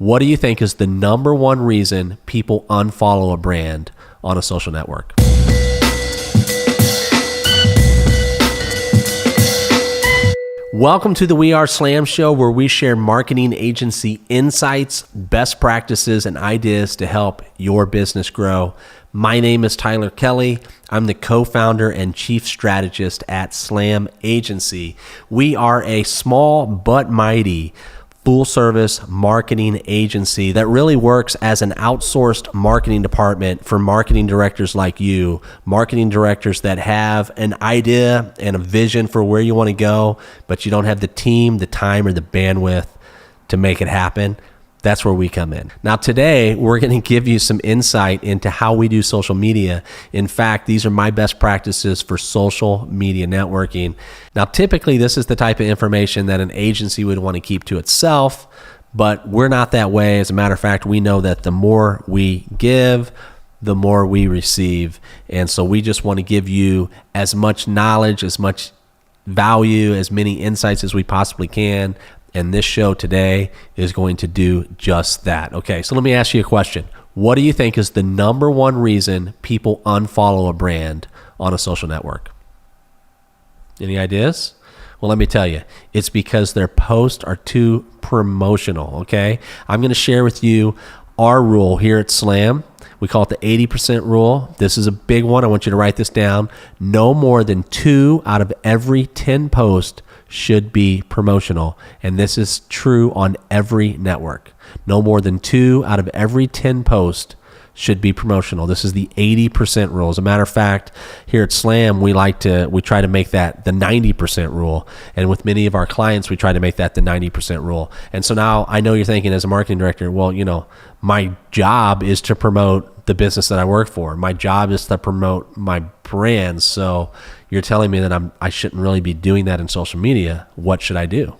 What do you think is the number one reason people unfollow a brand on a social network? Welcome to the We Are Slam Show, where we share marketing agency insights, best practices, and ideas to help your business grow. My name is Tyler Kelly. I'm the co-founder and chief strategist at Slam Agency. We are a small but mighty full-service marketing agency that really works as an outsourced marketing department for marketing directors like you, marketing directors that have an idea and a vision for where you want to go, but you don't have the team, the time, or the bandwidth to make it happen. That's where we come in. Now, today, we're going to give you some insight into how we do social media. In fact, these are my best practices for social media networking. Now, typically, this is the type of information that an agency would want to keep to itself, but we're not that way. As a matter of fact, we know that the more we give, the more we receive. And so we just want to give you as much knowledge, as much value, as many insights as we possibly can. And this show today is going to do just that. Okay, so let me ask you a question. What do you think is the number one reason people unfollow a brand on a social network? Any ideas? Well, let me tell you, it's because their posts are too promotional, okay? I'm going to share with you our rule here at Slam. We call it the 80% rule. This is a big one. I want you to write this down. No more than 2 out of every 10 posts should be promotional. And this is true on every network. No more than 2 out of every 10 posts should be promotional. This is the 80% rule. As a matter of fact, here at Slam, we try to make that the 90% rule. And with many of our clients, we try to make that the 90% rule. And so now I know you're thinking as a marketing director, well, my job is to promote the business that I work for. My job is to promote my brand. So you're telling me that I shouldn't really be doing that in social media. What should I do?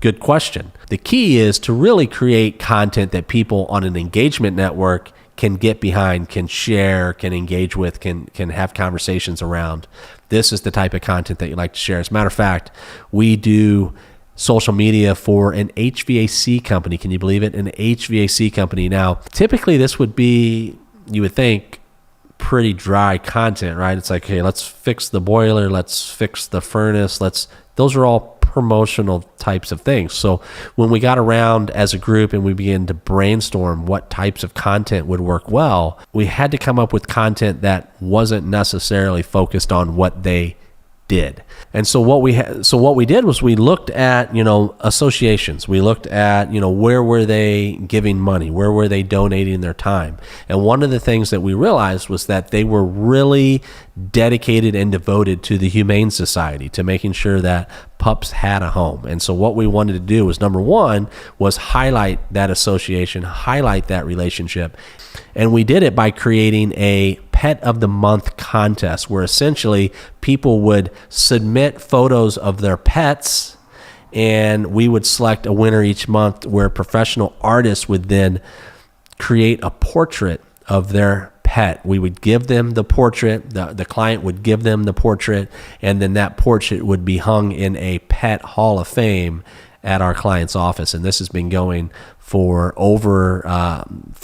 Good question. The key is to really create content that people on an engagement network can get behind, can share, can engage with, can have conversations around. This is the type of content that you like to share. As a matter of fact, we do social media for an HVAC company. Can you believe it? An HVAC company. Now, typically this would be, you would think, pretty dry content, right? It's like, hey, let's fix the boiler, let's fix the furnace, those are all promotional types of things. So when we got around as a group and we began to brainstorm what types of content would work well, we had to come up with content that wasn't necessarily focused on what they did. And so what we did was we looked at, associations. We looked at, where were they giving money? Where were they donating their time? And one of the things that we realized was that they were really dedicated and devoted to the Humane Society, to making sure that pups had a home. And so what we wanted to do was, number one, was highlight that association, highlight that relationship. And we did it by creating a Pet of the Month contest, where essentially people would submit photos of their pets, and we would select a winner each month, where professional artists would then create a portrait of their pet. We would give them the portrait, the client would give them the portrait, and then that portrait would be hung in a pet hall of fame at our client's office. And this has been going for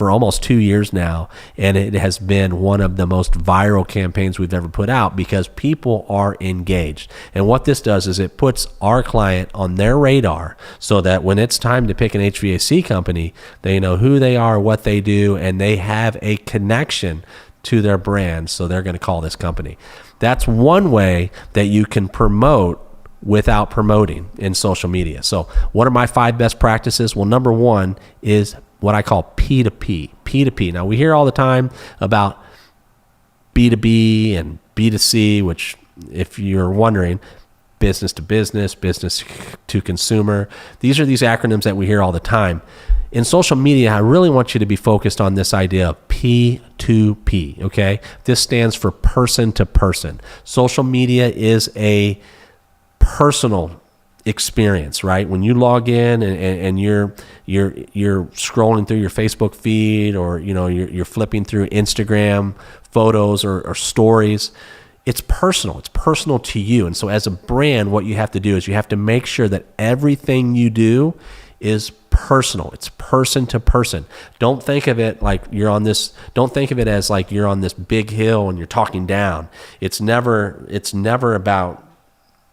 almost 2 years now, and it has been one of the most viral campaigns we've ever put out because people are engaged. And what this does is it puts our client on their radar, so that when it's time to pick an HVAC company, they know who they are, what they do, and they have a connection to their brand, so they're going to call this company. That's one way that you can promote without promoting in social media. So what are my 5 best practices? Well, number 1 is what I call P2P. P2P. Now, we hear all the time about B2B and B2C, which, if you're wondering, business to business, business to consumer. These are these acronyms that we hear all the time. In social media, I really want you to be focused on this idea of P2P, okay? This stands for person to person. Social media is a personal experience, right? When you log in and you're scrolling through your Facebook feed, or you're flipping through Instagram photos or stories, it's personal. It's personal to you. And so as a brand, what you have to do is you have to make sure that everything you do is personal. It's person to person. Don't think of it like don't think of it as like you're on this big hill and you're talking down. It's never about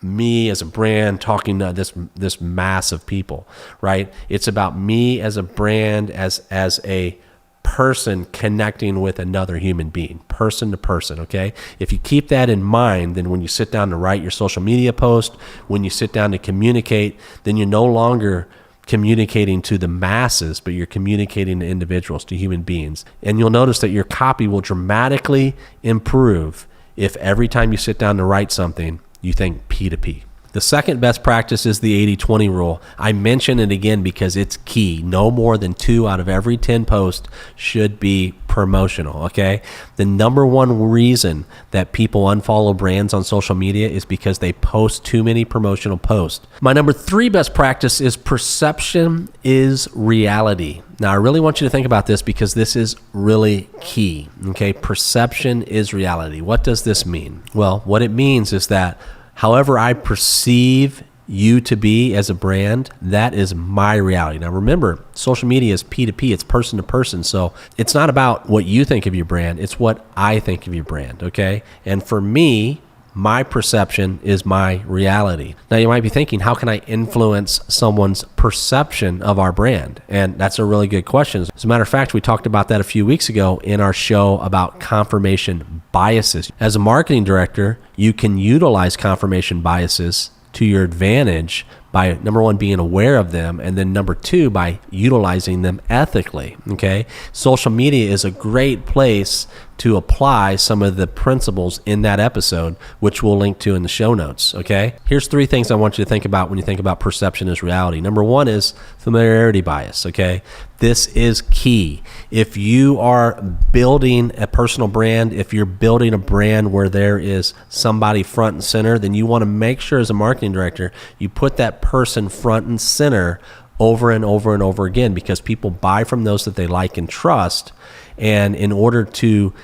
me as a brand talking to this mass of people, right? It's about me as a brand, as a person connecting with another human being, person to person, okay? If you keep that in mind, then when you sit down to write your social media post, when you sit down to communicate, then you're no longer communicating to the masses, but you're communicating to individuals, to human beings. And you'll notice that your copy will dramatically improve if every time you sit down to write something, you think P2P. The second best practice is the 80-20 rule. I mention it again because it's key. No more than 2 out of every 10 posts should be promotional, okay? The number one reason that people unfollow brands on social media is because they post too many promotional posts. My number 3 best practice is perception is reality. Now, I really want you to think about this because this is really key, okay? Perception is reality. What does this mean? Well, what it means is that however I perceive you to be as a brand, that is my reality. Now remember, social media is P2P, it's person to person. So it's not about what you think of your brand, it's what I think of your brand, okay? And for me, my perception is my reality. Now you might be thinking, how can I influence someone's perception of our brand? And that's a really good question. As a matter of fact, we talked about that a few weeks ago in our show about confirmation biases. As a marketing director, you can utilize confirmation biases to your advantage by, number 1, being aware of them, and then number 2, by utilizing them ethically, okay? Social media is a great place to apply some of the principles in that episode, which we'll link to in the show notes, okay? Here's 3 things I want you to think about when you think about perception as reality. Number 1 is familiarity bias, okay? This is key. If you are building a personal brand, if you're building a brand where there is somebody front and center, then you want to make sure as a marketing director, you put that person front and center over and over and over again, because people buy from those that they like and trust. And in order to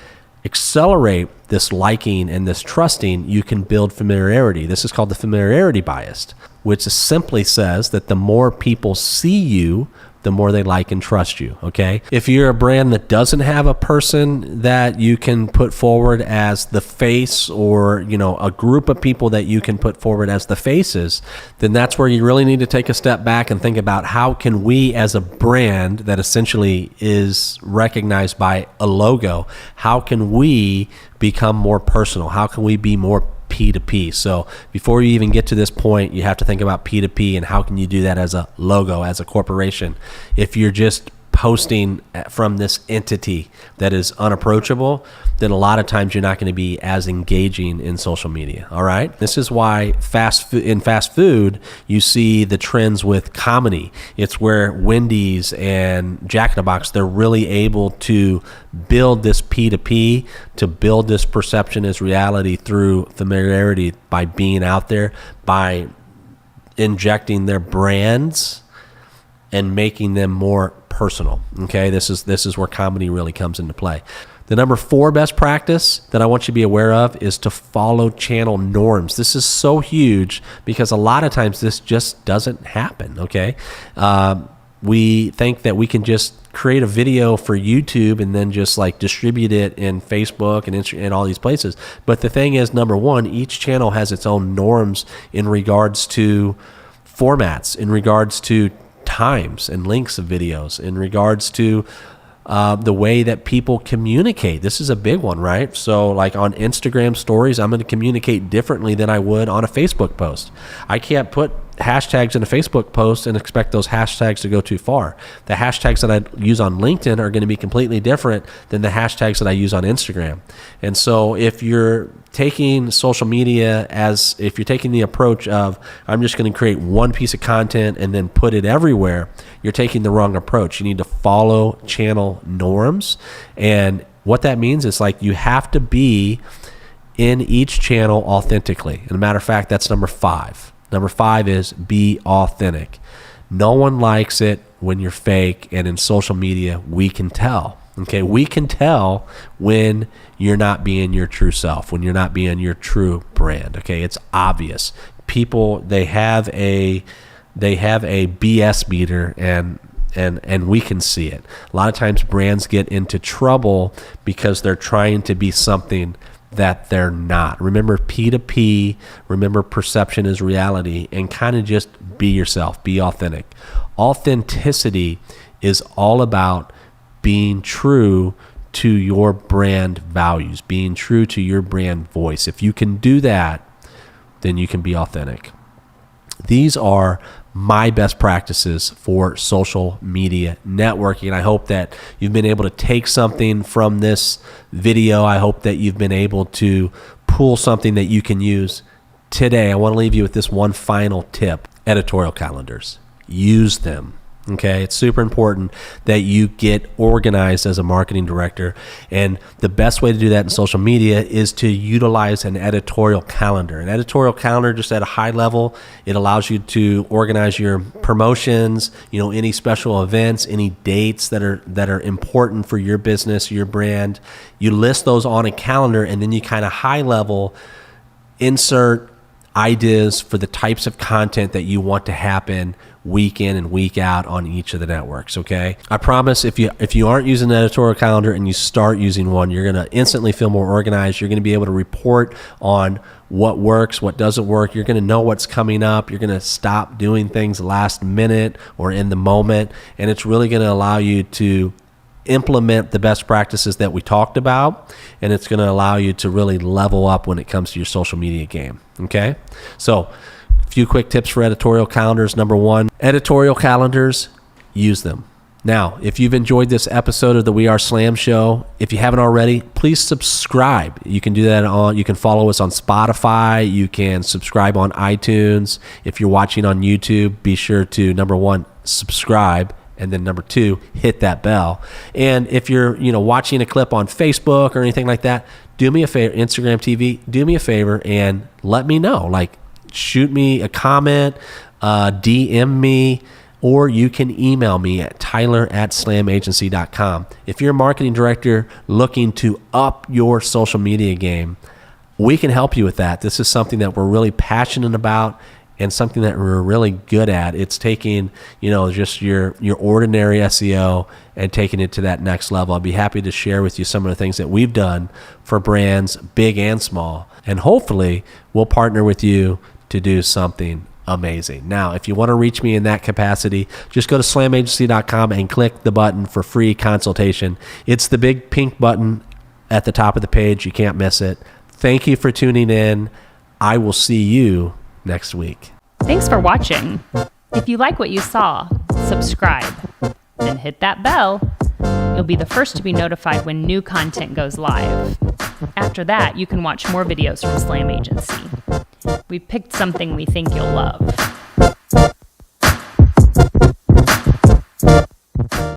accelerate this liking and this trusting, you can build familiarity. This is called the familiarity bias, which simply says that the more people see you, the more they like and trust you, okay? If you're a brand that doesn't have a person that you can put forward as the face, or, you know, a group of people that you can put forward as the faces, then that's where you really need to take a step back and think about, how can we as a brand that essentially is recognized by a logo, how can we become more personal? How can we be more P2P? So before you even get to this point, you have to think about P2P and how can you do that as a logo, as a corporation. If you're just posting from this entity that is unapproachable, then a lot of times you're not going to be as engaging in social media. All right. This is why in fast food, you see the trends with comedy. It's where Wendy's and Jack in the Box, they're really able to build this P2P, to build this perception as reality through familiarity, by being out there, by injecting their brands and making them more personal. Okay, this is where comedy really comes into play. The number 4 best practice that I want you to be aware of is to follow channel norms. This is so huge because a lot of times this just doesn't happen. Okay, we think that we can just create a video for YouTube and then just like distribute it in Facebook and Instagram and all these places. But the thing is, number 1, each channel has its own norms in regards to formats, in regards to times and links of videos, in regards to the way that people communicate. This is a big one, right? So like on Instagram stories, I'm going to communicate differently than I would on a Facebook post. I can't put hashtags in a Facebook post and expect those hashtags to go too far. The hashtags that I use on LinkedIn are going to be completely different than the hashtags that I use on Instagram. And so if you're taking social media if you're taking the approach of, I'm just going to create one piece of content and then put it everywhere, you're taking the wrong approach. You need to follow channel norms. And what that means is, like, you have to be in each channel authentically. And a matter of fact, that's number 5. Number 5 is be authentic. No one likes it when you're fake, and in social media, we can tell. Okay, we can tell when you're not being your true self, when you're not being your true brand. Okay, it's obvious. People, they have a BS meter, and and we can see it. A lot of times brands get into trouble because they're trying to be something that they're not. Remember P2P, remember perception is reality, and kind of just be yourself, be authentic. Authenticity is all about being true to your brand values, being true to your brand voice. If you can do that, then you can be authentic. These are my best practices for social media networking. I hope that you've been able to take something from this video. I hope that you've been able to pull something that you can use today. I want to leave you with this one final tip. Editorial calendars. Use them. Okay, it's super important that you get organized as a marketing director. And the best way to do that in social media is to utilize an editorial calendar. An editorial calendar, just at a high level, it allows you to organize your promotions, any special events, any dates that are important for your business, your brand. You list those on a calendar, and then you kind of high level insert ideas for the types of content that you want to happen week in and week out on each of the networks. Okay, I promise if you aren't using an editorial calendar and you start using one, you're going to instantly feel more organized. You're going to be able to report on what works, what doesn't work. You're going to know what's coming up. You're going to stop doing things last minute or in the moment, and it's really going to allow you to implement the best practices that we talked about, and it's going to allow you to really level up when it comes to your social media game. Okay, so a few quick tips for editorial calendars. Number one, editorial calendars, use them. Now, if you've enjoyed this episode of the We Are Slam Show, if you haven't already, please subscribe. You can do that you can follow us on Spotify. You can subscribe on iTunes. If you're watching on YouTube, be sure to, number one, subscribe. And then number two, hit that bell. And if you're, watching a clip on Facebook or anything like that, do me a favor, Instagram TV, do me a favor and let me know. Like, shoot me a comment, DM me, or you can email me at tyler@slamagency.com. If you're a marketing director looking to up your social media game, we can help you with that. This is something that we're really passionate about and something that we're really good at. It's taking, just your ordinary SEO and taking it to that next level. I'd be happy to share with you some of the things that we've done for brands, big and small. And hopefully we'll partner with you to do something amazing. Now, if you want to reach me in that capacity, just go to slamagency.com and click the button for free consultation. It's the big pink button at the top of the page. You can't miss it. Thank you for tuning in. I will see you next week. Thanks for watching. If you like what you saw, subscribe and hit that bell. You'll be the first to be notified when new content goes live. After that, you can watch more videos from Slam Agency. We picked something we think you'll love.